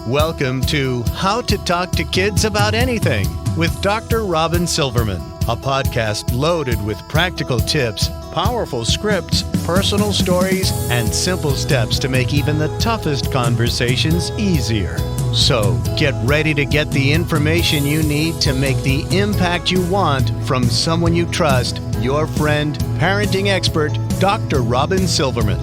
Welcome to How to Talk to Kids About Anything with Dr. Robyn Silverman, a podcast loaded with practical tips, powerful scripts, personal stories, and simple steps to make even the toughest conversations easier. So get ready to get the information you need to make the impact you want from someone you trust, your friend, parenting expert, Dr. Robyn Silverman.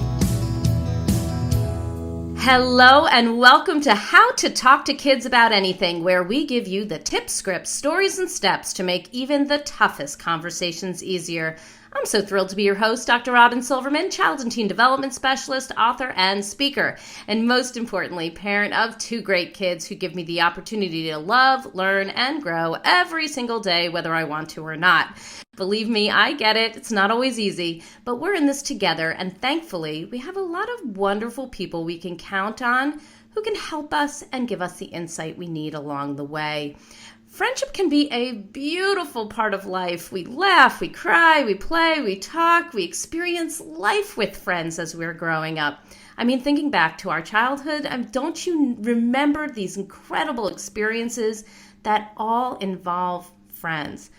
Hello and welcome to How to Talk to Kids About Anything, where we give you the tips, scripts, stories, and steps to make even the toughest conversations easier. I'm so thrilled to be your host, Dr. Robyn Silverman, child and teen development specialist, author, and speaker, and most importantly, parent of two great kids who give me the opportunity to love, learn, and grow every single day, whether I want to or not. Believe me, I get it. It's not always easy, but we're in this together, and thankfully, we have a lot of wonderful people we can count on who can help us and give us the insight we need along the way. Friendship can be a beautiful part of life. We laugh, we cry, we play, we talk, we experience life with friends as we're growing up. I mean, thinking back to our childhood, don't you remember these incredible experiences that all involve friends?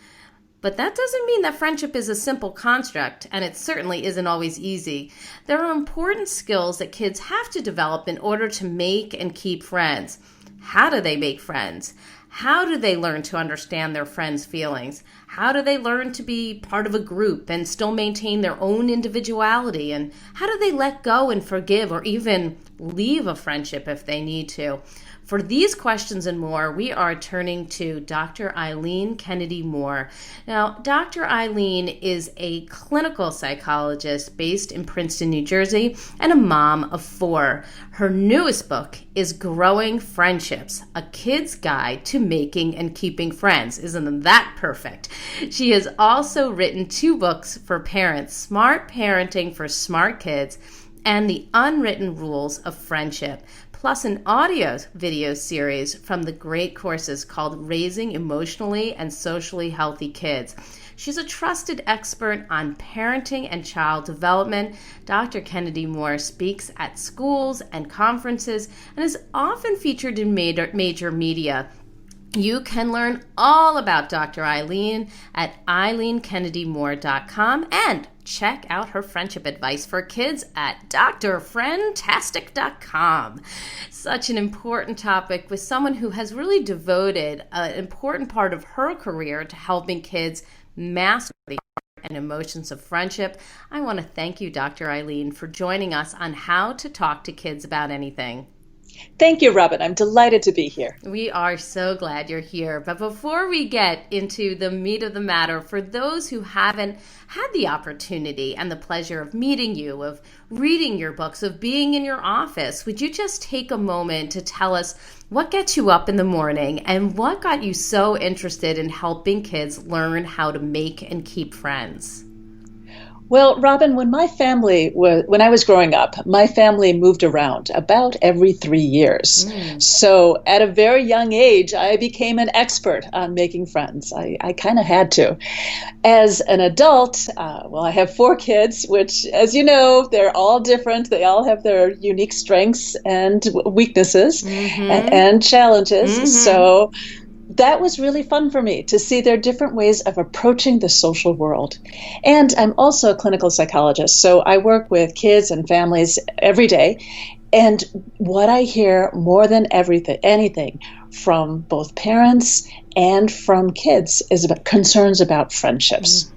But that doesn't mean that friendship is a simple construct, and it certainly isn't always easy. There are important skills that kids have to develop in order to make and keep friends. How do they make friends? How do they learn to understand their friends' feelings? How do they learn to be part of a group and still maintain their own individuality? And how do they let go and forgive or even leave a friendship if they need to? For these questions and more, we are turning to Dr. Eileen Kennedy-Moore. Now, Dr. Eileen is a clinical psychologist based in Princeton, New Jersey, and a mom of 4. Her newest book is Growing Friendships, a kid's guide to making and keeping friends. Isn't that perfect? She has also written 2 books for parents, Smart Parenting for Smart Kids, and The Unwritten Rules of Friendship, plus an audio video series from the great courses called Raising Emotionally and Socially Healthy Kids. She's a trusted expert on parenting and child development. Dr. Kennedy-Moore speaks at schools and conferences and is often featured in major media. You can learn all about Dr. Eileen at eileenkennedymoore.com and check out her friendship advice for kids at drfriendtastic.com. Such an important topic with someone who has really devoted an important part of her career to helping kids master the art and emotions of friendship. I want to thank you, Dr. Eileen, for joining us on How to Talk to Kids About Anything. Thank you, Robyn. I'm delighted to be here. We are so glad you're here. But before we get into the meat of the matter, for those who haven't had the opportunity and the pleasure of meeting you, of reading your books, of being in your office, would you just take a moment to tell us what gets you up in the morning and what got you so interested in helping kids learn how to make and keep friends? Well, Robyn, when I was growing up, my family moved around about every 3 years. So at a very young age, I became an expert on making friends. I kind of had to. As an adult, I have 4 kids, which, as you know, they're all different. They all have their unique strengths and weaknesses and challenges. So that was really fun for me to see their different ways of approaching the social world. And I'm also a clinical psychologist, so I work with kids and families every day. And what I hear more than anything from both parents and from kids is about concerns about friendships.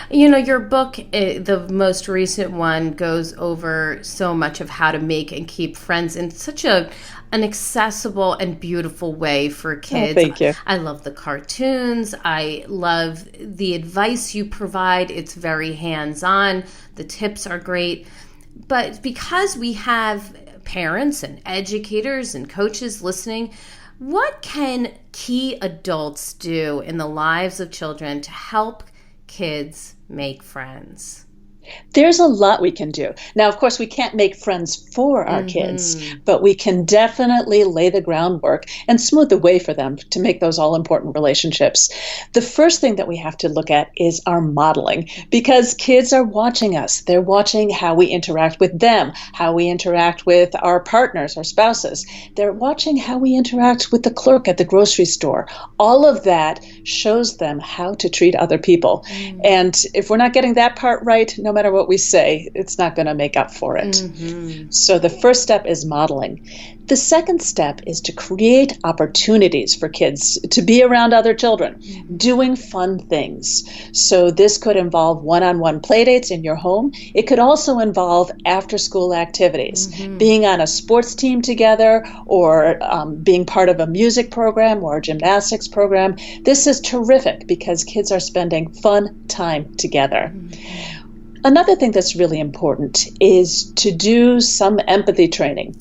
You know, your book, the most recent one, goes over so much of how to make and keep friends in such an accessible and beautiful way for kids. Oh, thank you. I love the cartoons. I love the advice you provide. It's very hands-on. The tips are great. But because we have parents and educators and coaches listening, what can key adults do in the lives of children to help kids make friends? There's a lot we can do. Now, of course, we can't make friends for our kids, but we can definitely lay the groundwork and smooth the way for them to make those all-important relationships. The first thing that we have to look at is our modeling, because kids are watching us. They're watching how we interact with them, how we interact with our partners, our spouses. They're watching how we interact with the clerk at the grocery store. All of that shows them how to treat other people. And if we're not getting that part right, no matter what we say, it's not going to make up for it. So the first step is modeling. The second step is to create opportunities for kids to be around other children, doing fun things. So this could involve one-on-one playdates in your home. It could also involve after-school activities, being on a sports team together, or being part of a music program or a gymnastics program. This is terrific because kids are spending fun time together. Another thing that's really important is to do some empathy training.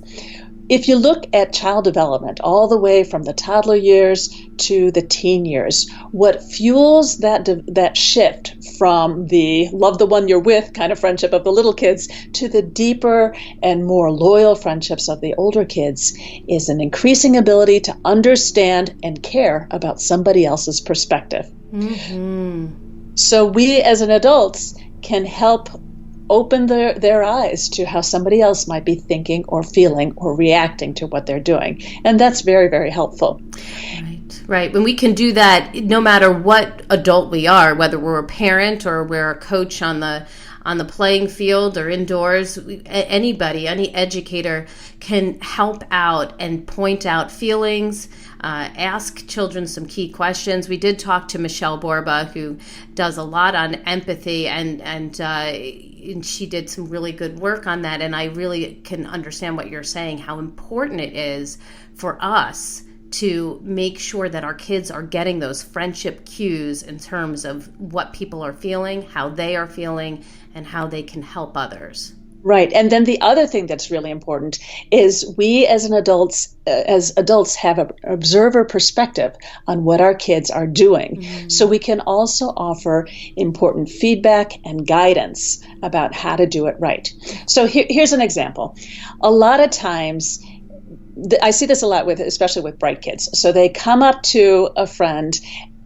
If you look at child development all the way from the toddler years to the teen years, what fuels that shift from the love the one you're with kind of friendship of the little kids to the deeper and more loyal friendships of the older kids is an increasing ability to understand and care about somebody else's perspective. So we as an adults can help open their eyes to how somebody else might be thinking or feeling or reacting to what they're doing. And that's very, very helpful. Right. When we can do that, no matter what adult we are, whether we're a parent or we're a coach on the playing field or indoors, anybody, any educator can help out and point out feelings, ask children some key questions. We did talk to Michelle Borba, who does a lot on empathy, and she did some really good work on that. And I really can understand what you're saying, how important it is for us to make sure that our kids are getting those friendship cues in terms of what people are feeling, how they are feeling, and how they can help others. Right. And then the other thing that's really important is we as adults have an observer perspective on what our kids are doing. So we can also offer important feedback and guidance about how to do it right. So here's an example. A lot of times, I see this a lot especially with bright kids. So they come up to a friend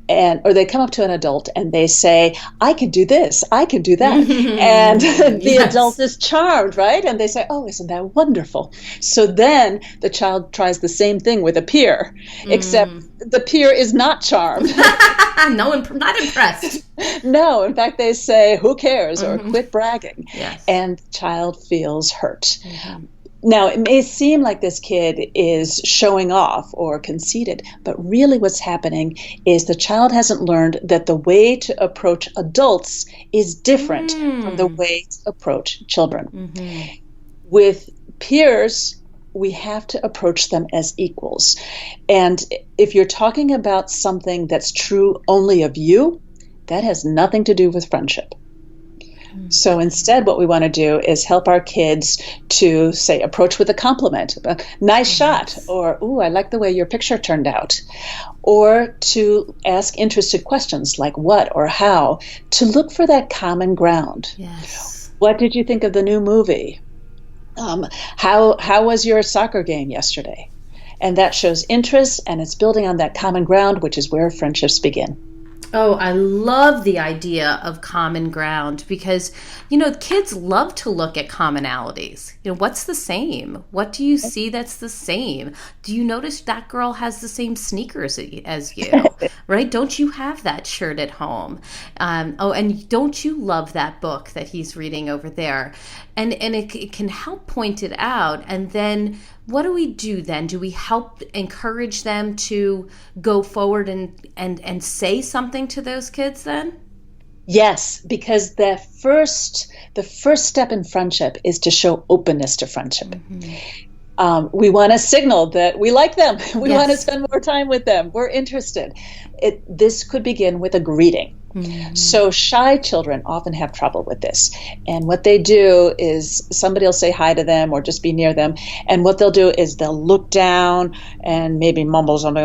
or they come up to an adult and they say, I can do this, I can do that. And the adult is charmed, right? And they say, oh, isn't that wonderful? So then the child tries the same thing with a peer, except the peer is not charmed. Not impressed. No, in fact, they say, who cares? Or quit bragging. And the child feels hurt. Now, it may seem like this kid is showing off or conceited, but really what's happening is the child hasn't learned that the way to approach adults is different from the way to approach children. With peers, we have to approach them as equals. And if you're talking about something that's true only of you, that has nothing to do with friendship. So instead, what we want to do is help our kids to, say, approach with a compliment, nice shot, or, ooh, I like the way your picture turned out, or to ask interested questions like what or how, to look for that common ground. What did you think of the new movie? How was your soccer game yesterday? And that shows interest, and it's building on that common ground, which is where friendships begin. Oh, I love the idea of common ground because, kids love to look at commonalities. What's the same? What do you see that's the same? Do you notice that girl has the same sneakers as you, right? Don't you have that shirt at home? And don't you love that book that he's reading over there? And it can help point it out. And then what do we do then? Do we help encourage them to go forward and say something to those kids then? Yes, because the first step in friendship is to show openness to friendship. We want to signal that we like them. We want to spend more time with them. We're interested. This could begin with a greeting. So shy children often have trouble with this. And what they do is somebody will say hi to them or just be near them. And what they'll do is they'll look down and maybe mumble something.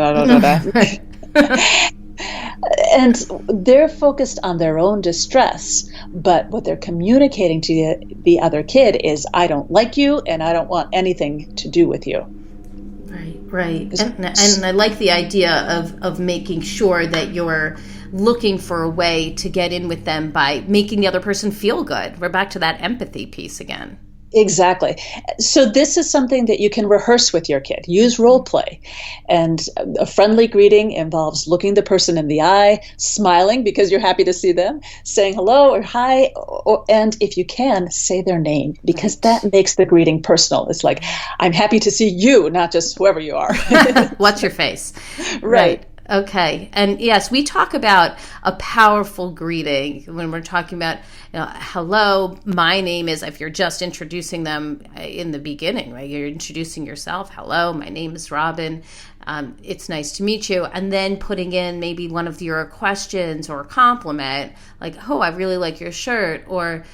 And they're focused on their own distress, but what they're communicating to the other kid is, I don't like you and I don't want anything to do with you. Right. And I like the idea of making sure that you're looking for a way to get in with them by making the other person feel good. We're back to that empathy piece again. Exactly. So this is something that you can rehearse with your kid. Use role play. And a friendly greeting involves looking the person in the eye, smiling because you're happy to see them, saying hello or hi, and if you can, say their name, because that makes the greeting personal. It's like, I'm happy to see you, not just whoever you are. What's your face? Right. Okay. And yes, we talk about a powerful greeting when we're talking about, hello, my name is, if you're just introducing them in the beginning, right? You're introducing yourself. Hello, my name is Robyn. It's nice to meet you. And then putting in maybe one of your questions or compliment, like, oh, I really like your shirt, or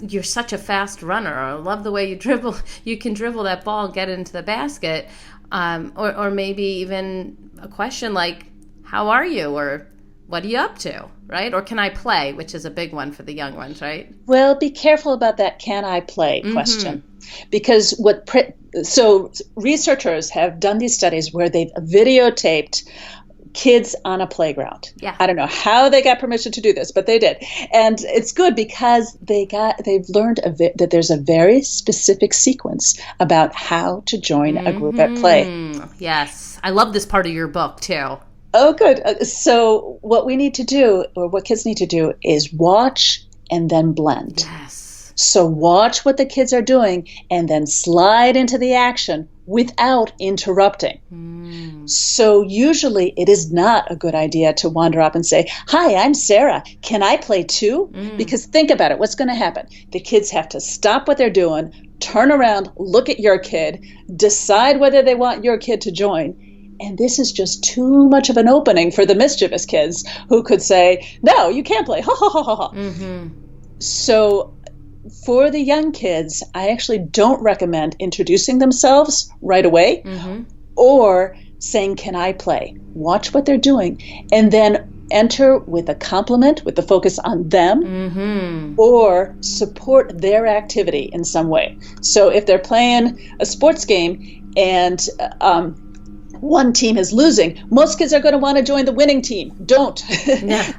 you're such a fast runner, or I love the way you dribble. You can dribble that ball and get it into the basket. Or maybe even a question like, how are you? Or what are you up to? Right? Or can I play? Which is a big one for the young ones, right? Well, be careful about that can I play question. Because so researchers have done these studies where they've videotaped kids on a playground. Yeah. I don't know how they got permission to do this, but they did. And it's good because they've learned that there's a very specific sequence about how to join a group at play. Yes. I love this part of your book too. Oh, good. So what we need to do, or what kids need to do, is watch and then blend. Yes. So watch what the kids are doing and then slide into the action without interrupting. So usually it is not a good idea to wander up and say, hi, I'm Sarah. Can I play too? Because think about it. What's going to happen? The kids have to stop what they're doing, turn around, look at your kid, decide whether they want your kid to join. And this is just too much of an opening for the mischievous kids who could say, no, you can't play. Ha, ha, ha, ha, ha. So for the young kids, I actually don't recommend introducing themselves right away or saying, can I play? Watch what they're doing. And then enter with a compliment, with the focus on them, or support their activity in some way. So if they're playing a sports game and one team is losing, most kids are going to want to join the winning team. Don't.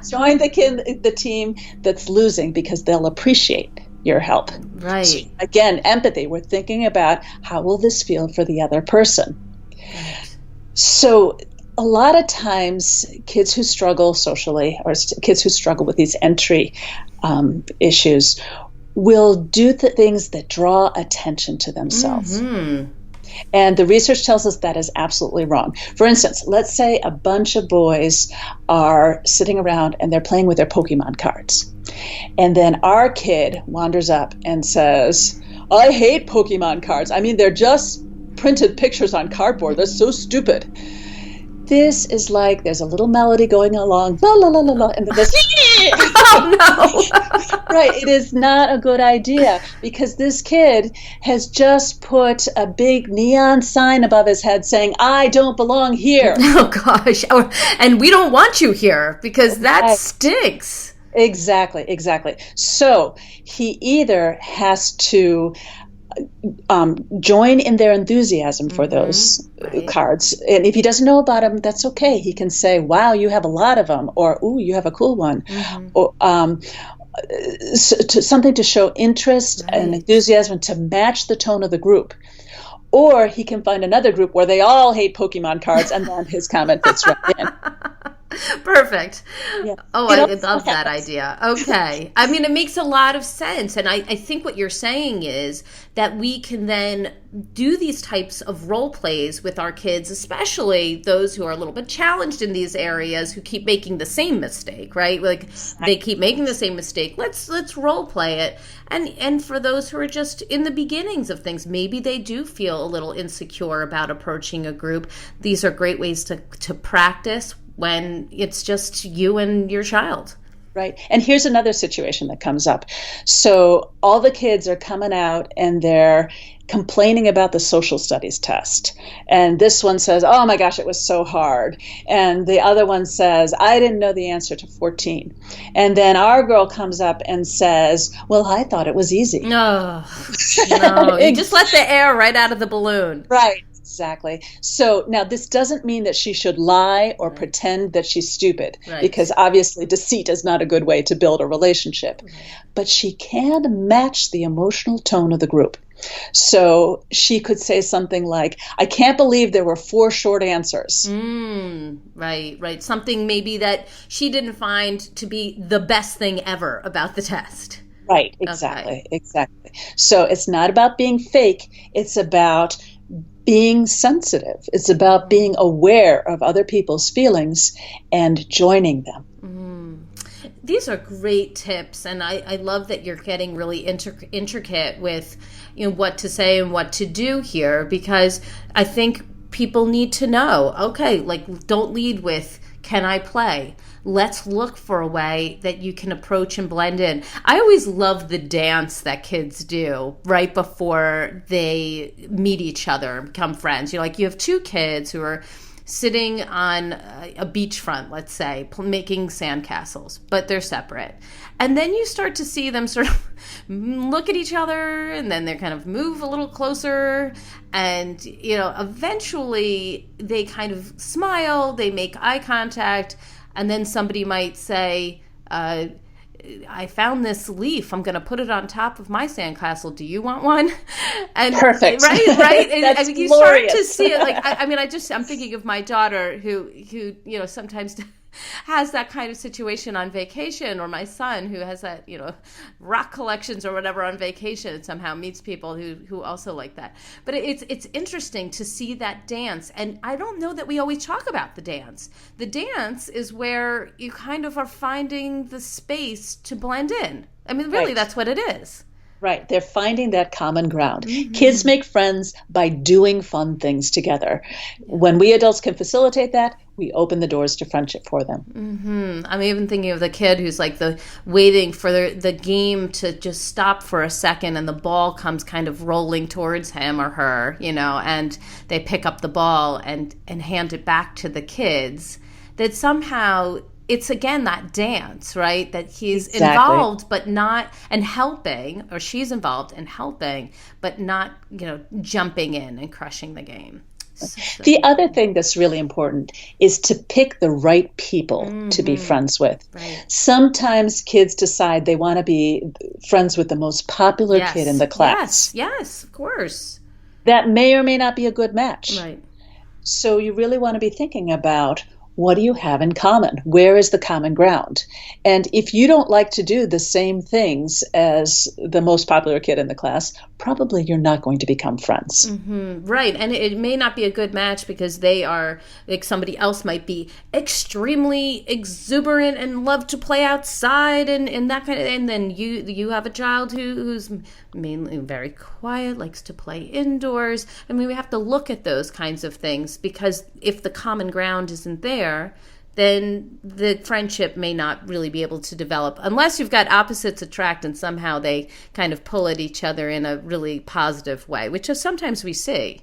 Join the team that's losing, because they'll appreciate your help. Right. So, again, empathy. We're thinking about, how will this feel for the other person? Right. So a lot of times kids who struggle socially, or kids who struggle with these entry issues, will do things that draw attention to themselves. And the research tells us that is absolutely wrong. For instance, let's say a bunch of boys are sitting around and they're playing with their Pokemon cards. And then our kid wanders up and says, I hate Pokemon cards. I mean, they're just printed pictures on cardboard. That's so stupid. This is like, there's a little melody going along, la la la la la, and then this, oh no. Right, it is not a good idea, because this kid has just put a big neon sign above his head saying, I don't belong here. Oh gosh, and we don't want you here, because that stinks. Exactly. So he either has to join in their enthusiasm for those cards. And if he doesn't know about them, that's okay. He can say, wow, you have a lot of them, or, ooh, you have a cool one. Or something to show interest and enthusiasm to match the tone of the group. Or he can find another group where they all hate Pokemon cards, and then his comment fits right in. Perfect. Yeah. Oh, I love that idea. Okay. I mean, it makes a lot of sense. And I think what you're saying is that we can then do these types of role plays with our kids, especially those who are a little bit challenged in these areas, who keep making the same mistake, right? Like they keep making the same mistake. Let's role play it. And for those who are just in the beginnings of things, maybe they do feel a little insecure about approaching a group. These are great ways to practice when it's just you and your child. Right. And here's another situation that comes up. So all the kids are coming out and they're complaining about the social studies test. And this one says, oh my gosh, it was so hard. And the other one says, I didn't know the answer to 14. And then our girl comes up and says, well, I thought it was easy. No, you just let the air right out of the balloon. Right. Exactly. So now this doesn't mean that she should lie or pretend that she's stupid, because obviously deceit is not a good way to build a relationship. But she can match the emotional tone of the group. So she could say something like, I can't believe there were 4 short answers. Right. Something maybe that she didn't find to be the best thing ever about the test. Right. Exactly. So it's not about being fake. It's about being sensitive. It's about being aware of other people's feelings and joining them. These are great tips, and I love that you're getting really intricate with what to say and what to do here, because I think people need to know, okay, like, don't lead with, can I play? Let's look for a way that you can approach and blend in. I always love the dance that kids do right before they meet each other and become friends. You have 2 kids who are sitting on a beachfront, let's say, making sandcastles, but they're separate. And then you start to see them sort of look at each other, and then they kind of move a little closer, and eventually they kind of smile, they make eye contact, and then somebody might say, I found this leaf. I'm going to put it on top of my sandcastle. Do you want one? And perfect. Right. That's and you glorious. start to see it. Like, I'm thinking of my daughter who sometimes has that kind of situation on vacation, or my son who has that, rock collections or whatever on vacation, and somehow meets people who also like that. But it's interesting to see that dance. And I don't know that we always talk about the dance. The dance is where you kind of are finding the space to blend in. I mean, really, That's what it is. Right. They're finding that common ground. Kids make friends by doing fun things together. When we adults can facilitate that, we open the doors to friendship for them. I'm even thinking of the kid who's like waiting for the game to just stop for a second, and the ball comes kind of rolling towards him or her, and they pick up the ball and hand it back to the kids. That somehow it's again that dance, right? That he's involved but not, and helping, or she's involved and helping, but not, jumping in and crushing the game. The other thing that's really important is to pick the right people to be friends with. Right. Sometimes kids decide they want to be friends with the most popular kid in the class. Yes, of course. That may or may not be a good match. Right. So you really want to be thinking about, what do you have in common? Where is the common ground? And if you don't like to do the same things as the most popular kid in the class, probably you're not going to become friends. Right. And it may not be a good match because they are, like, somebody else might be extremely exuberant and love to play outside and that kind of, and then you have a child who's mainly very quiet, likes to play indoors. I mean, we have to look at those kinds of things, because if the common ground isn't there, then the friendship may not really be able to develop unless you've got opposites attract and somehow they kind of pull at each other in a really positive way, which is sometimes we see.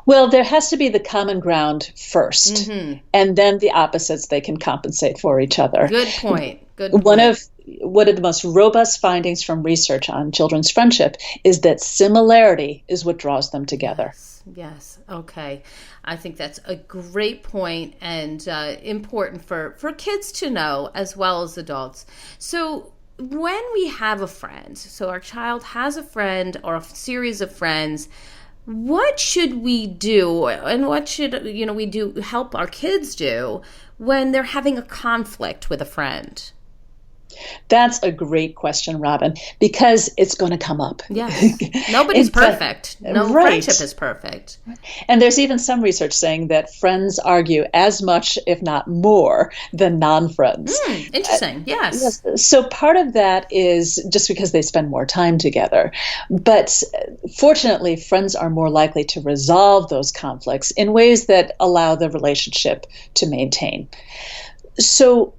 Well, there has to be the common ground first, and then the opposites, they can compensate for each other. Good point. One of the most robust findings from research on children's friendship is that similarity is what draws them together. Yes. Okay. I think that's a great point and important for kids to know as well as adults. So when we have a friend, so our child has a friend or a series of friends, what should we do, and what should we do help our kids do when they're having a conflict with a friend? That's a great question, Robyn, because it's going to come up. Yes. Nobody's perfect. No friendship is perfect. And there's even some research saying that friends argue as much, if not more, than non-friends. Interesting. Yes. So part of that is just because they spend more time together. But fortunately, friends are more likely to resolve those conflicts in ways that allow the relationship to maintain. So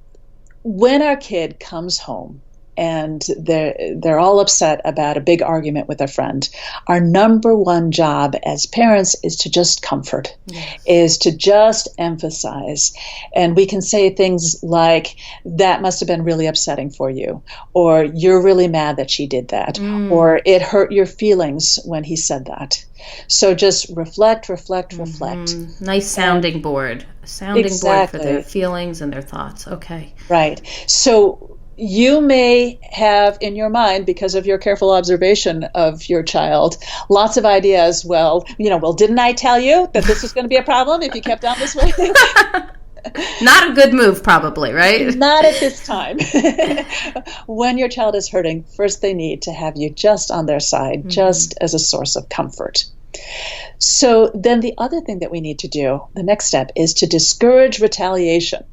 when our kid comes home and they're all upset about a big argument with a friend, our number one job as parents is to just comfort, is to just emphasize. And we can say things like, that must have been really upsetting for you, or you're really mad that she did that, or it hurt your feelings when he said that. So just reflect. Nice sounding board. A sounding board for their feelings and their thoughts. Okay. Right. So you may have in your mind, because of your careful observation of your child, lots of ideas. Well, didn't I tell you that this was going to be a problem if you kept on this way? Not a good move, probably, right? Not at this time. When your child is hurting, first they need to have you just on their side, just as a source of comfort. So then the other thing that we need to do, the next step, is to discourage retaliation.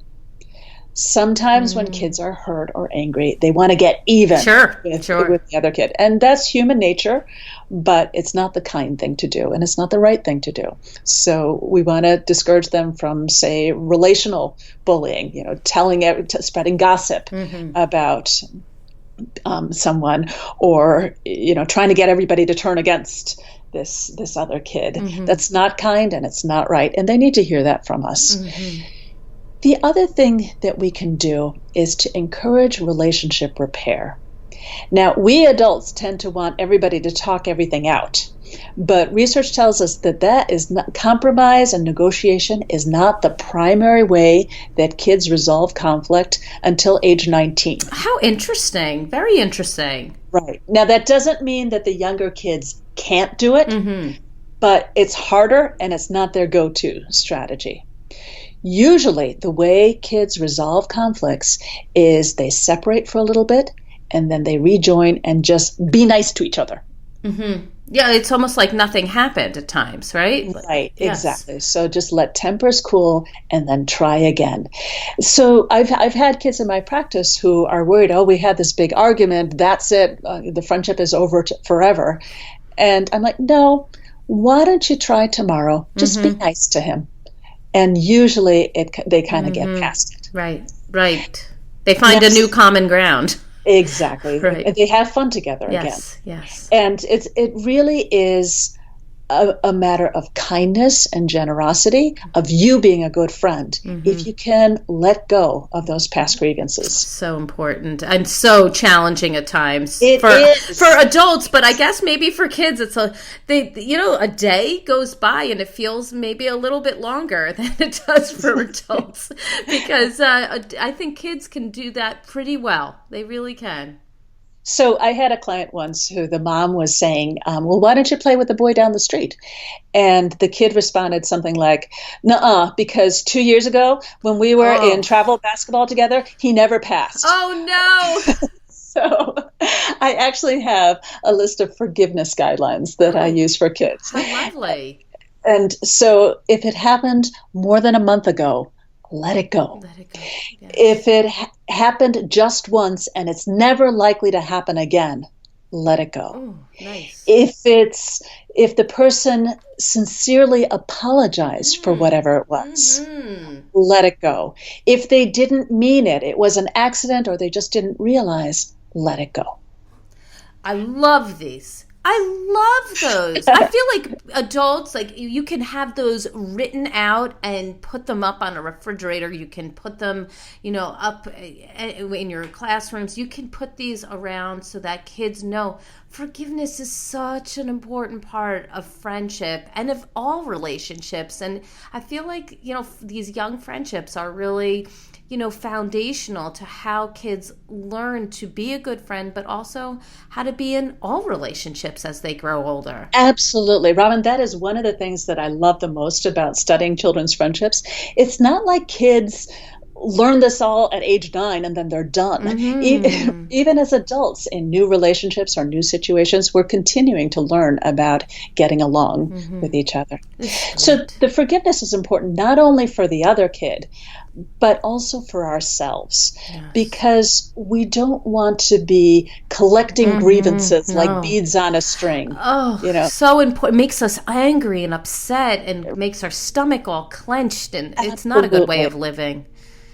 Sometimes when kids are hurt or angry, they want to get even with the other kid. And that's human nature, but it's not the kind thing to do, and it's not the right thing to do. So we want to discourage them from, say, relational bullying, spreading gossip about someone, or, trying to get everybody to turn against this other kid. That's not kind, and it's not right. And they need to hear that from us. The other thing that we can do is to encourage relationship repair. Now, we adults tend to want everybody to talk everything out, but research tells us that is not, compromise and negotiation is not the primary way that kids resolve conflict until age 19. How interesting. Very interesting. Right. Now, that doesn't mean that the younger kids can't do it, but it's harder and it's not their go-to strategy. Usually, the way kids resolve conflicts is they separate for a little bit, and then they rejoin and just be nice to each other. Yeah, it's almost like nothing happened at times, right? Right, exactly. So just let tempers cool and then try again. So I've had kids in my practice who are worried, we had this big argument, that's it, the friendship is over forever. And I'm like, no, why don't you try tomorrow? Just be nice to him. And usually they kind of get past it. Right. They find a new common ground. Exactly. Right. They have fun together again. Yes. And it really is a matter of kindness and generosity, of you being a good friend, if you can let go of those past grievances. So important and so challenging at times for adults, but I guess maybe for kids it's a day goes by and it feels maybe a little bit longer than it does for adults, because I think kids can do that pretty well. They really can. So I had a client once who the mom was saying, well, why don't you play with the boy down the street? And the kid responded something like, nuh-uh, because 2 years ago when we were in travel basketball together, he never passed. Oh, no. So I actually have a list of forgiveness guidelines that I use for kids. How lovely. And so if it happened more than a month ago, let it go. Yes. If it happened just once and it's never likely to happen again, let it go. Oh, nice. If the person sincerely apologized for whatever it was, let it go. If they didn't mean it, it was an accident, or they just didn't realize, let it go. I love these. I love those. I feel like adults, you can have those written out and put them up on a refrigerator. You can put them, up in your classrooms. You can put these around so that kids know forgiveness is such an important part of friendship and of all relationships. And I feel like, these young friendships are really foundational to how kids learn to be a good friend, but also how to be in all relationships as they grow older. Absolutely. Robyn, that is one of the things that I love the most about studying children's friendships. It's not like kids learn this all at age 9 and then they're done. Even as adults in new relationships or new situations, we're continuing to learn about getting along with each other. So the forgiveness is important not only for the other kid, but also for ourselves, because we don't want to be collecting grievances like beads on a string. So important. It makes us angry and upset and makes our stomach all clenched, and it's not a good way of living.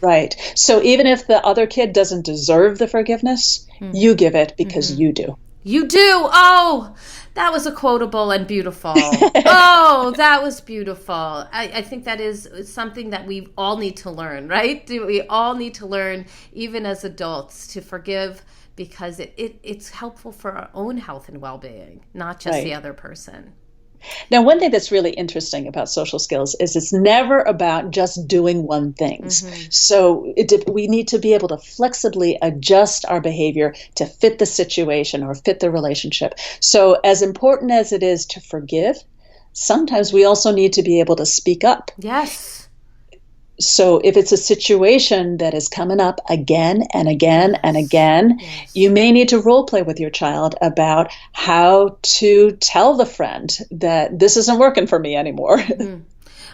Right. So even if the other kid doesn't deserve the forgiveness, you give it because you do. You do. Oh, that was a quotable and beautiful. Oh, that was beautiful. I think that is something that we all need to learn, right? We all need to learn, even as adults, to forgive, because it's helpful for our own health and well-being, not just the other person. Now, one thing that's really interesting about social skills is it's never about just doing one thing. So we need to be able to flexibly adjust our behavior to fit the situation or fit the relationship. So as important as it is to forgive, sometimes we also need to be able to speak up. Yes. So if it's a situation that is coming up again and again and again, you may need to role play with your child about how to tell the friend that this isn't working for me anymore.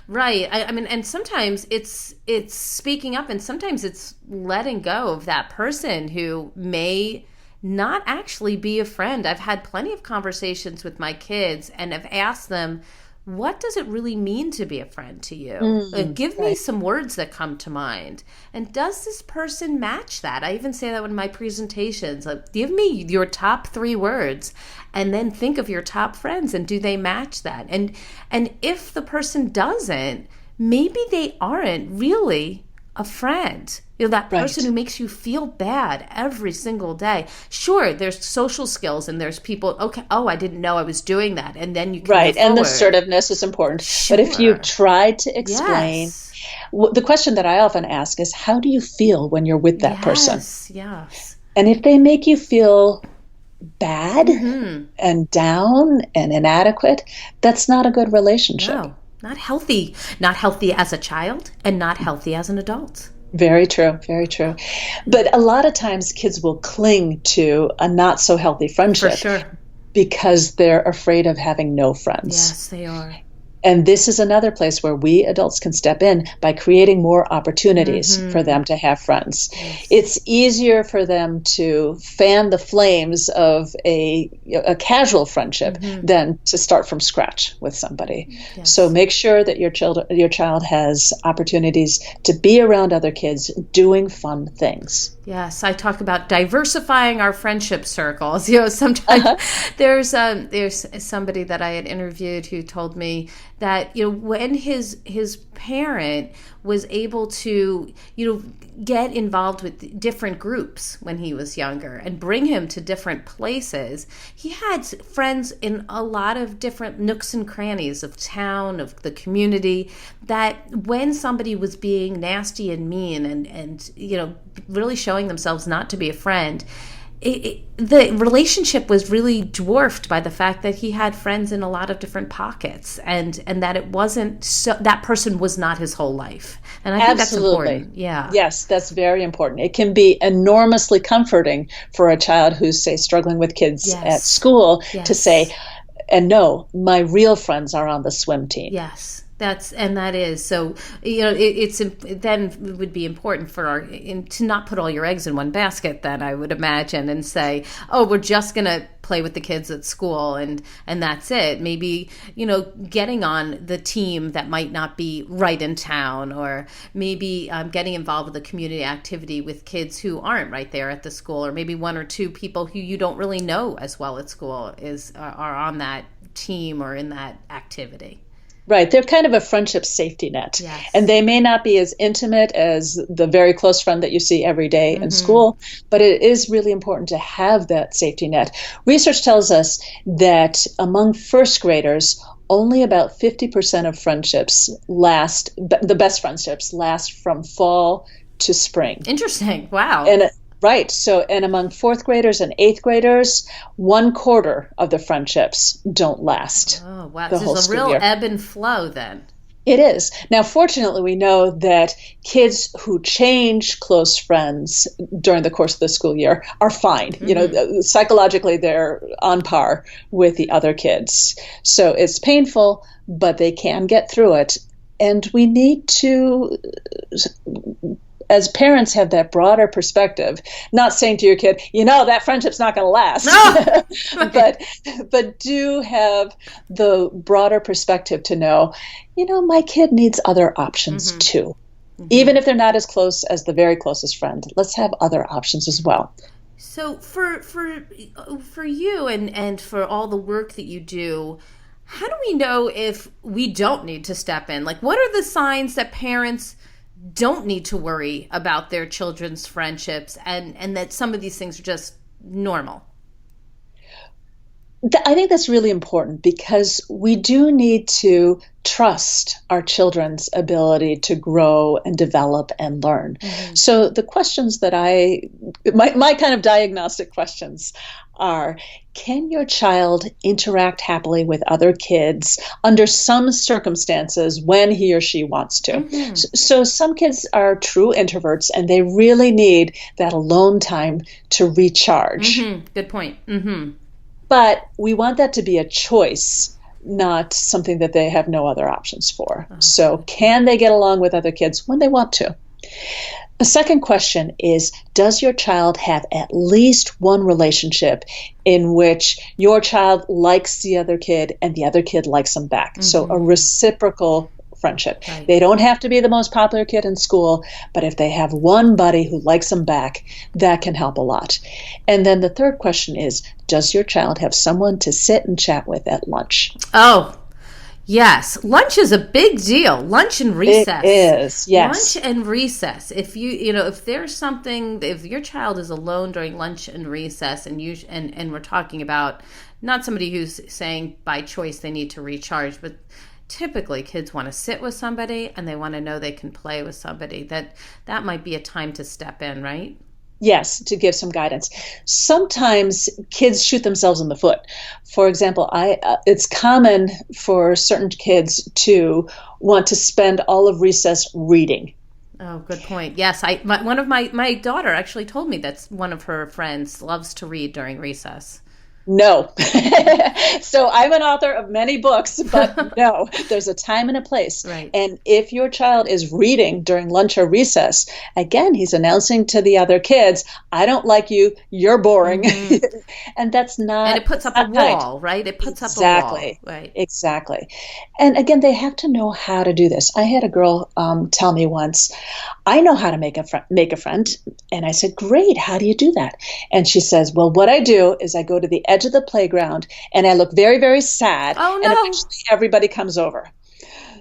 Right. I mean, and sometimes it's speaking up, and sometimes it's letting go of that person who may not actually be a friend. I've had plenty of conversations with my kids and have asked them, what does it really mean to be a friend to you? Give me some words that come to mind. And does this person match that? I even say that in my presentations. Like, give me your top 3 words and then think of your top friends, and do they match that? And if the person doesn't, maybe they aren't really a friend. You know, that person who makes you feel bad every single day. Sure, there's social skills, and there's people, okay, oh, I didn't know I was doing that. And then you can move and the forward. assertiveness is important. Sure. But if you try to explain, the question that I often ask is, how do you feel when you're with that person? Yes. And if they make you feel bad and down and inadequate, that's not a good relationship. No, not healthy. Not healthy as a child, and not healthy as an adult. Very true, very true. But a lot of times kids will cling to a not so healthy friendship because they're afraid of having no friends. Yes, they are. And this is another place where we adults can step in by creating more opportunities for them to have friends. Yes. It's easier for them to fan the flames of a casual friendship than to start from scratch with somebody. Yes. So make sure that your child has opportunities to be around other kids doing fun things. Yes, I talk about diversifying our friendship circles. You know, sometimes there's somebody that I had interviewed who told me that, you know, when his parent was able to, you know, get involved with different groups when he was younger and bring him to different places, he had friends in a lot of different nooks and crannies of town, of the community, that when somebody was being nasty and mean and you know, really showing themselves not to be a friend, the relationship was really dwarfed by the fact that he had friends in a lot of different pockets, and that it wasn't so, that person was not his whole life. And I think that's important. Yeah. Yes, that's very important. It can be enormously comforting for a child who's, say, struggling with kids at school to say, and no, my real friends are on the swim team. Yes. That is so, you know, it's then it would be important for to not put all your eggs in one basket, then I would imagine, and say, oh, we're just going to play with the kids at school and that's it. Maybe, you know, getting on the team that might not be right in town, or maybe getting involved with a community activity with kids who aren't right there at the school, or maybe 1 or 2 people who you don't really know as well at school are on that team or in that activity. Right. They're kind of a friendship safety net. Yes. And they may not be as intimate as the very close friend that you see every day in school, but it is really important to have that safety net. Research tells us that among first graders, only about 50% of friendships last, the best friendships last from fall to spring. Interesting. Wow. Right. So, and among 4th graders and 8th graders, 1/4 of the friendships don't last. Oh, wow. So there's a real ebb and flow then. It is. Now, fortunately, we know that kids who change close friends during the course of the school year are fine. You know, psychologically, they're on par with the other kids. So it's painful, but they can get through it. And we need to, as parents, have that broader perspective, not saying to your kid, you know, that friendship's not going to last, but do have the broader perspective to know, you know, my kid needs other options too. Even if they're not as close as the very closest friend, let's have other options as well. So for you and for all the work that you do, how do we know if we don't need to step in? Like, what are the signs that parents don't need to worry about their children's friendships and that some of these things are just normal? I think that's really important because we do need to trust our children's ability to grow and develop and learn. So the questions that my kind of diagnostic questions are, can your child interact happily with other kids under some circumstances when he or she wants to? So some kids are true introverts and they really need that alone time to recharge. Good point. But we want that to be a choice, not something that they have no other options for. So can they get along with other kids when they want to? The second question is, does your child have at least one relationship in which your child likes the other kid and the other kid likes them back? So a reciprocal friendship. Right. They don't have to be the most popular kid in school, but if they have one buddy who likes them back, that can help a lot. And then the third question is, does your child have someone to sit and chat with at lunch? Oh, yes. Lunch is a big deal. Lunch and recess. It is, yes. Lunch and recess. If if there's something, if your child is alone during lunch and recess and we're talking about not somebody who's saying by choice they need to recharge, but typically kids want to sit with somebody and they want to know they can play with somebody, that might be a time to step in, right? Yes, to give some guidance. Sometimes kids shoot themselves in the foot. For example, it's common for certain kids to want to spend all of recess reading. Oh, good point. Yes, one of my daughter actually told me that one of her friends loves to read during recess. No. So I'm an author of many books, but no, there's a time and a place. Right. And if your child is reading during lunch or recess, again, he's announcing to the other kids, I don't like you, you're boring. And that's not. And it puts up a wall, right? It puts up a wall. Right. Exactly. And again, they have to know how to do this. I had a girl tell me once, I know how to make a friend. And I said, great, how do you do that? And she says, well, what I do is I go to the edge of the playground and I look very, very sad. Oh, no. And eventually everybody comes over.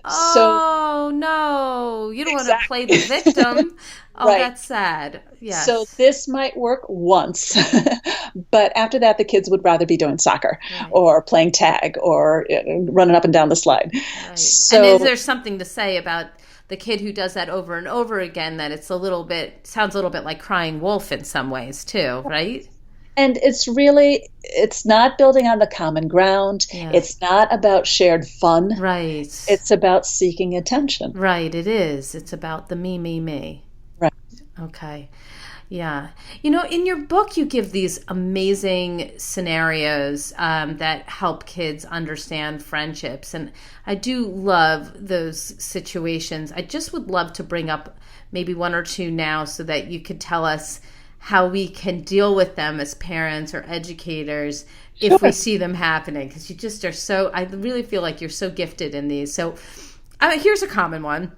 Oh, no. You don't want to play the victim. Oh, right. That's sad. Yes. So this might work once, but after that, the kids would rather be doing soccer or playing tag or running up and down the slide. Right. So, and is there something to say about the kid who does that over and over again, that sounds a little bit like crying wolf in some ways too, right? And it's not building on the common ground. Yeah. It's not about shared fun. Right. It's about seeking attention. Right, it is. It's about the me. Right. Okay. Yeah. In your book, you give these amazing scenarios that help kids understand friendships. And I do love those situations. I just would love to bring up maybe one or two now so that you could tell us how we can deal with them as parents or educators if we see them happening. Because you just are I really feel like you're so gifted in these. So here's a common one.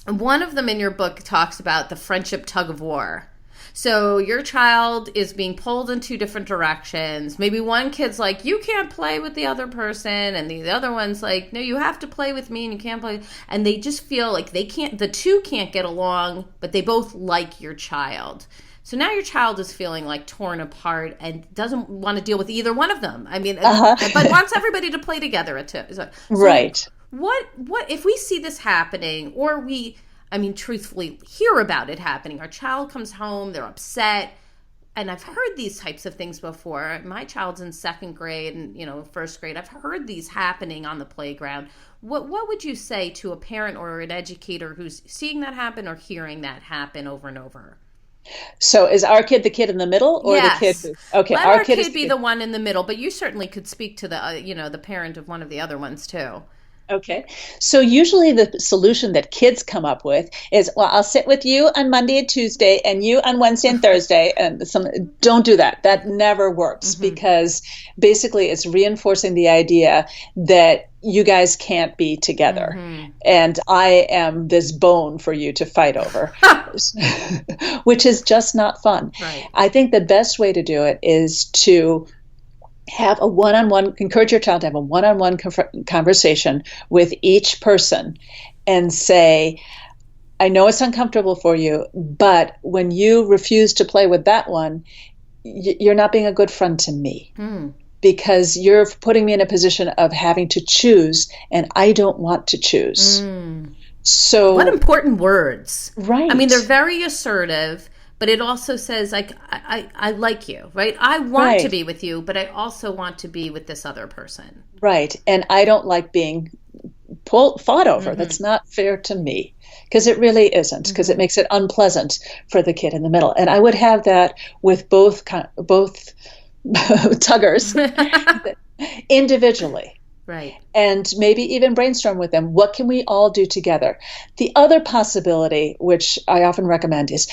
One of them in your book talks about the friendship tug of war. So your child is being pulled in two different directions. Maybe one kid's like, you can't play with the other person. And the other one's like, no, you have to play with me and you can't play. And they just feel like the two can't get along, but they both like your child. So now your child is feeling like torn apart and doesn't want to deal with either one of them. I mean, but wants everybody to play together. So right. What if we see this happening, or truthfully hear about it happening? Our child comes home, they're upset. And I've heard these types of things before. My child's in second grade and, first grade. I've heard these happening on the playground. What would you say to a parent or an educator who's seeing that happen or hearing that happen over and over? So is our kid the kid in the middle, or yes. the kid who, okay, let our kid be the one in the middle, but you certainly could speak to the the parent of one of the other ones too. Okay. So usually the solution that kids come up with is, well, I'll sit with you on Monday and Tuesday and you on Wednesday and Thursday. And don't do that. That never works because basically it's reinforcing the idea that you guys can't be together. And I am this bone for you to fight over, which is just not fun. Right. I think the best way to do it is to have a one-on-one, encourage your child to have a one-on-one conversation with each person and say, I know it's uncomfortable for you, but when you refuse to play with that one, you're not being a good friend to me. Because you're putting me in a position of having to choose, and I don't want to choose. So what important words. Right. I mean, they're very assertive, but it also says, like, I like you, right? I want to be with you, but I also want to be with this other person. Right. And I don't like being fought over. That's not fair to me. Because it really isn't, because it makes it unpleasant for the kid in the middle. And I would have that with both tuggers individually. Right. And maybe even brainstorm with them. What can we all do together? The other possibility, which I often recommend, is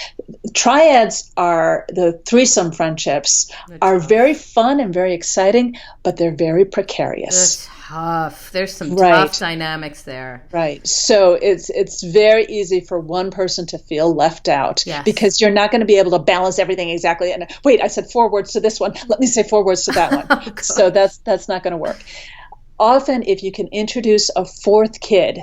triads are the threesome friendships are very fun and very exciting, but they're very precarious. They're tough. There's some tough dynamics there. Right. So it's very easy for one person to feel left out because you're not going to be able to balance everything exactly. And wait, I said 4 words to this one. Let me say 4 words to that one. So that's not going to work. Often, if you can introduce a fourth kid,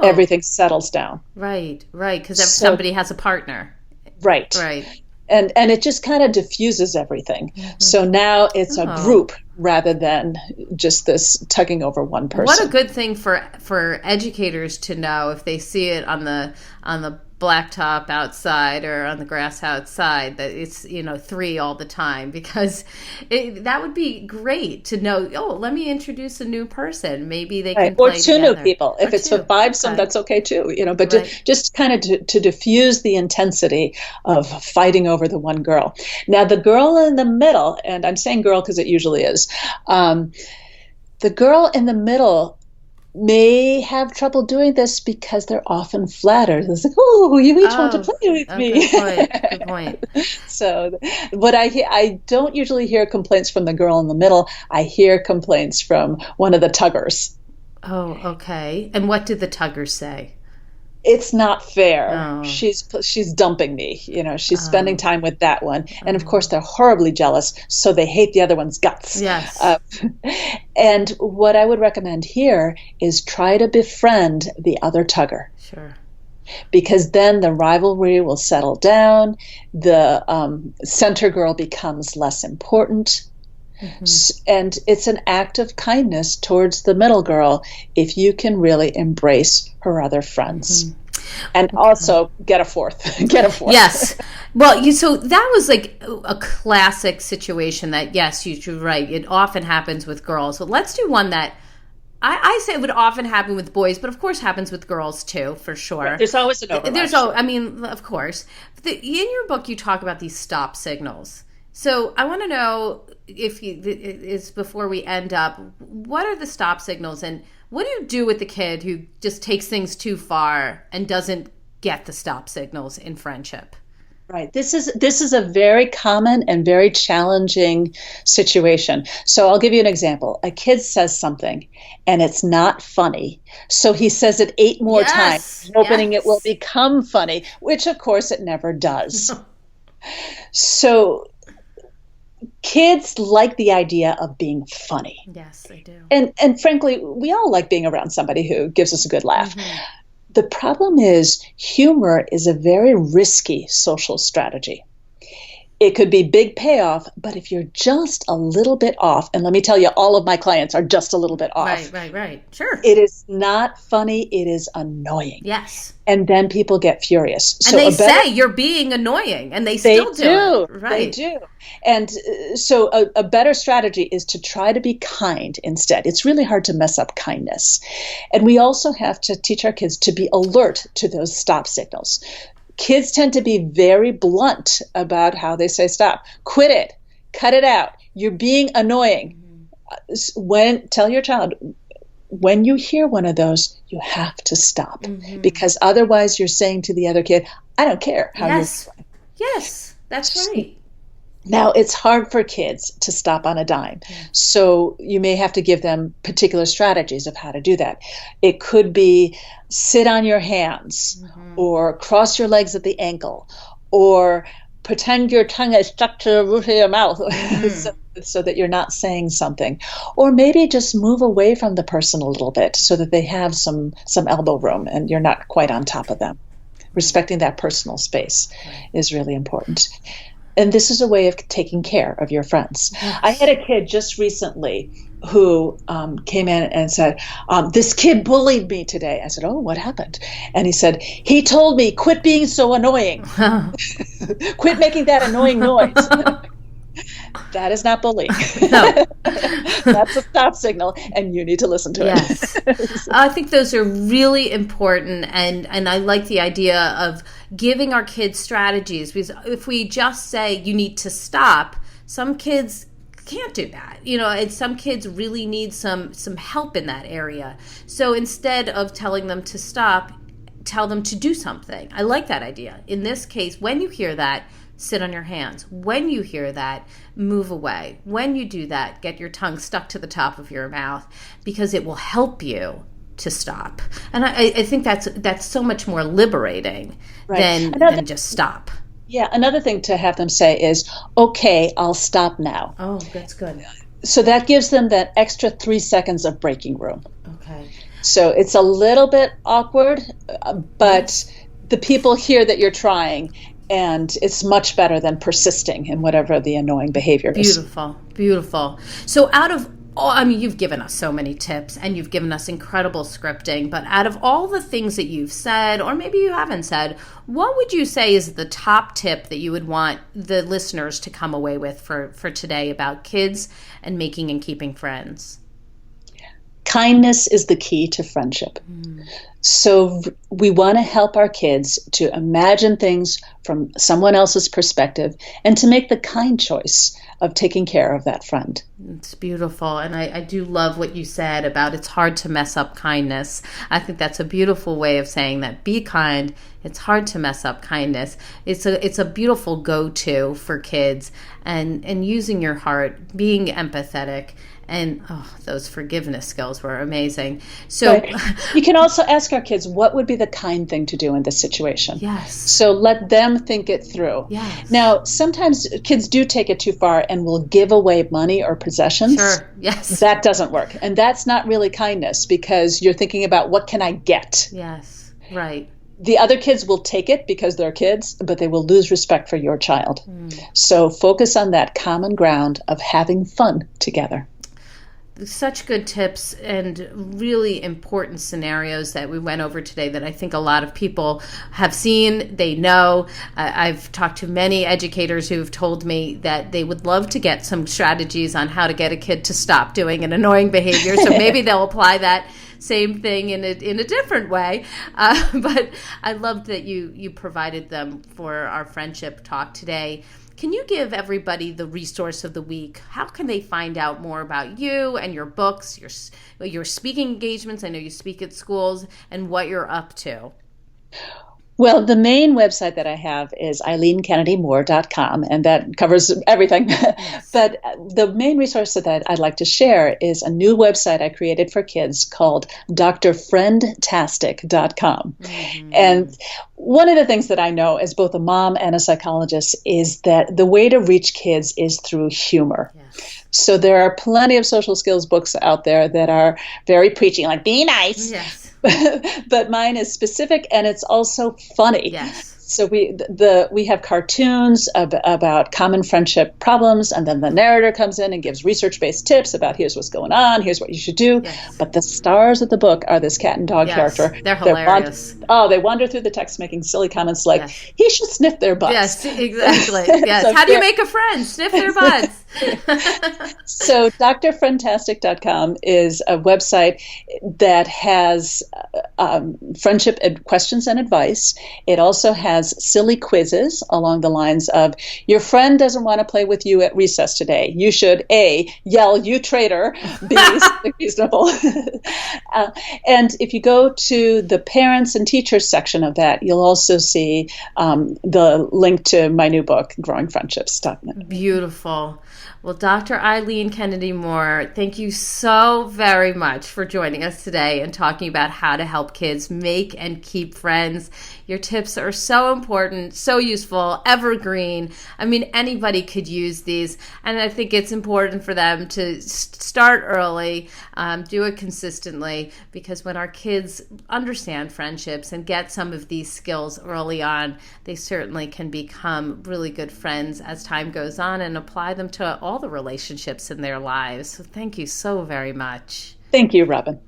everything settles down. Right, because somebody has a partner. Right. And it just kind of diffuses everything. So now it's a group rather than just this tugging over one person. What a good thing for educators to know if they see it on the blacktop outside or on the grass outside, that it's 3 all the time, because that would be great to know. Oh, let me introduce a new person. Maybe they can play together. Or 2 new people. If it's a 5-some, that's okay too. But just kind of to diffuse the intensity of fighting over the one girl. Now, the girl in the middle, and I'm saying girl because it usually is, the girl in the middle may have trouble doing this because they're often flattered. It's like, oh, you each want to play with me. Good point. So, but I don't usually hear complaints from the girl in the middle. I hear complaints from one of the tuggers. Oh, okay. And what did the tuggers say? It's not fair. She's dumping me. She's spending time with that one. And of course, they're horribly jealous, so they hate the other one's guts. Yes. And what I would recommend here is try to befriend the other tugger. Sure. Because then the rivalry will settle down. The center girl becomes less important. And it's an act of kindness towards the middle girl if you can really embrace her other friends. And also get a fourth. Yes. Well, so that was like a classic situation that, yes, you're right. It often happens with girls. But let's do one that I say it would often happen with boys, but of course happens with girls too, for sure. Right. There's always an overlap. Of course. In your book, you talk about these stop signals. So I want to know, before we end up, what are the stop signals, and what do you do with the kid who just takes things too far and doesn't get the stop signals in friendship? Right. This is a very common and very challenging situation. So I'll give you an example. A kid says something and it's not funny. So he says it 8 more times, hoping it will become funny, which of course it never does. So kids like the idea of being funny. Yes, they do. And frankly, we all like being around somebody who gives us a good laugh. The problem is humor is a very risky social strategy. It could be big payoff, but if you're just a little bit off, and let me tell you, all of my clients are just a little bit off. Right. Sure. It is not funny. It is annoying. Yes. And then people get furious. And they say you're being annoying, and they still do it. Right. They do. And so a better strategy is to try to be kind instead. It's really hard to mess up kindness. And we also have to teach our kids to be alert to those stop signals. Kids tend to be very blunt about how they say stop. Quit it. Cut it out. You're being annoying. Tell your child, when you hear one of those, you have to stop. Because otherwise you're saying to the other kid, I don't care how you're feeling. Yes, that's right. Now, it's hard for kids to stop on a dime. So you may have to give them particular strategies of how to do that. It could be sit on your hands, or cross your legs at the ankle, or pretend your tongue is stuck to the roof of your mouth so that you're not saying something. Or maybe just move away from the person a little bit so that they have some elbow room and you're not quite on top of them. Respecting that personal space is really important. And this is a way of taking care of your friends. Yes. I had a kid just recently who came in and said, this kid bullied me today. I said, oh, what happened? And he said, he told me, quit being so annoying. Quit making that annoying noise. That is not bullying. No. That's a stop signal, and you need to listen to it. Yes. I think those are really important, and I like the idea of giving our kids strategies, because if we just say you need to stop, some kids can't do that. And some kids really need some help in that area. So instead of telling them to stop, tell them to do something. I like that idea. In this case, when you hear that, sit on your hands. When you hear that, move away. When you do that, get your tongue stuck to the top of your mouth, because it will help you to stop. And I think that's so much more liberating than just stop. Yeah, another thing to have them say is, okay, I'll stop now. Oh, that's good. So that gives them that extra 3 seconds of breaking room. Okay. So it's a little bit awkward, but the people hear that you're trying, and it's much better than persisting in whatever the annoying behavior is. Beautiful, beautiful. So you've given us so many tips, and you've given us incredible scripting, but out of all the things that you've said, or maybe you haven't said, what would you say is the top tip that you would want the listeners to come away with for today about kids and making and keeping friends? Kindness is the key to friendship. So we want to help our kids to imagine things from someone else's perspective and to make the kind choice of taking care of that friend. It's beautiful. And I do love what you said about it's hard to mess up kindness. I think that's a beautiful way of saying that. Be kind. It's hard to mess up kindness. It's a beautiful go-to for kids, and using your heart, being empathetic. And those forgiveness skills were amazing. So right. You can also ask our kids, what would be the kind thing to do in this situation? Yes. So let them think it through. Yes. Now, sometimes kids do take it too far and will give away money or possessions. Sure. Yes. That doesn't work. And that's not really kindness, because you're thinking about, what can I get? Yes. Right. The other kids will take it because they're kids, but they will lose respect for your child. So focus on that common ground of having fun together. Such good tips and really important scenarios that we went over today that I think a lot of people have seen, they know. I've talked to many educators who've told me that they would love to get some strategies on how to get a kid to stop doing an annoying behavior. So maybe they'll apply that same thing in a different way. But I loved that you provided them for our friendship talk today. Can you give everybody the resource of the week? How can they find out more about you and your books, your speaking engagements? I know you speak at schools, and what you're up to. Well, the main website that I have is EileenKennedy-Moore.com, and that covers everything. Yes. But the main resource that I'd like to share is a new website I created for kids called drfriendtastic.com. And one of the things that I know as both a mom and a psychologist is that the way to reach kids is through humor. Yes. So there are plenty of social skills books out there that are very preachy, like be nice. Yes. But mine is specific, and it's also funny. Yes. So we have cartoons about common friendship problems, and then the narrator comes in and gives research-based tips about here's what's going on, here's what you should do. Yes. But the stars of the book are this cat and dog character. They're hilarious. They wander through the text making silly comments like, he should sniff their butts. Yes, exactly. Yes. So how do you make a friend? Sniff their butts. So drfriendtastic.com is a website that has friendship questions and advice. It also has silly quizzes along the lines of, your friend doesn't want to play with you at recess today. You should A, yell, you traitor, B, reasonable. And if you go to the parents and teachers section of that, you'll also see the link to my new book, Growing Friendships. Beautiful. Well, Dr. Eileen Kennedy-Moore, thank you so very much for joining us today and talking about how to help kids make and keep friends. Your tips are so important, so useful, evergreen. I mean, anybody could use these, and I think it's important for them to start early, do it consistently, because when our kids understand friendships and get some of these skills early on, they certainly can become really good friends as time goes on and apply them to all the relationships in their lives. So thank you so very much. Thank you, Robyn.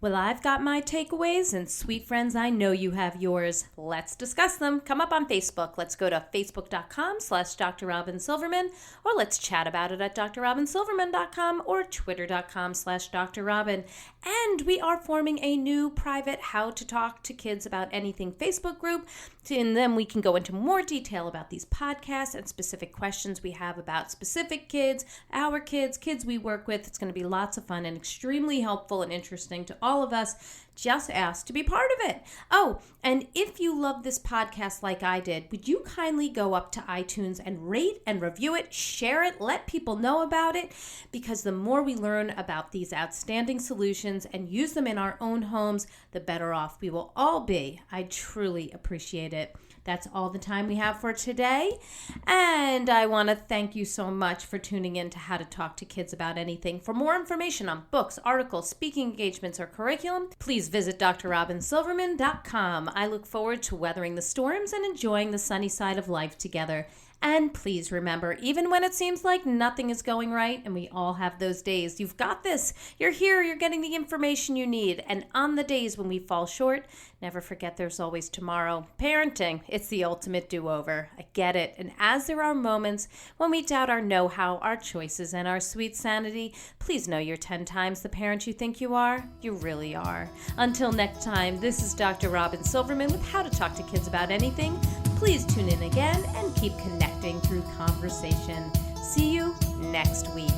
Well, I've got my takeaways, and sweet friends, I know you have yours. Let's discuss them. Come up on Facebook. Let's go to facebook.com/Dr. Robyn Silverman, or let's chat about it at drrobynsilverman.com or twitter.com/Dr. Robyn. And we are forming a new private How to Talk to Kids About Anything Facebook group. And then we can go into more detail about these podcasts and specific questions we have about specific kids, our kids, kids we work with. It's going to be lots of fun and extremely helpful and interesting to all of us. Just ask to be part of it. Oh, and if you love this podcast like I did, would you kindly go up to iTunes and rate and review it, share it, let people know about it? Because the more we learn about these outstanding solutions and use them in our own homes, the better off we will all be. I truly appreciate it. That's all the time we have for today. And I want to thank you so much for tuning in to How to Talk to Kids About Anything. For more information on books, articles, speaking engagements, or curriculum, please visit drrobynsilverman.com. I look forward to weathering the storms and enjoying the sunny side of life together. And please remember, even when it seems like nothing is going right, and we all have those days, you've got this. You're here, you're getting the information you need. And on the days when we fall short, never forget there's always tomorrow. Parenting, it's the ultimate do-over. I get it. And as there are moments when we doubt our know-how, our choices, and our sweet sanity, please know you're 10 times the parent you think you are. You really are. Until next time, this is Dr. Robyn Silverman with How to Talk to Kids About Anything. Please tune in again and keep connecting through conversation. See you next week.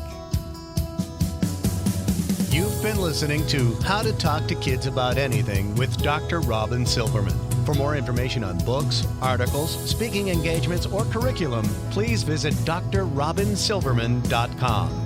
You've been listening to How to Talk to Kids About Anything with Dr. Robyn Silverman. For more information on books, articles, speaking engagements, or curriculum, please visit drrobynsilverman.com.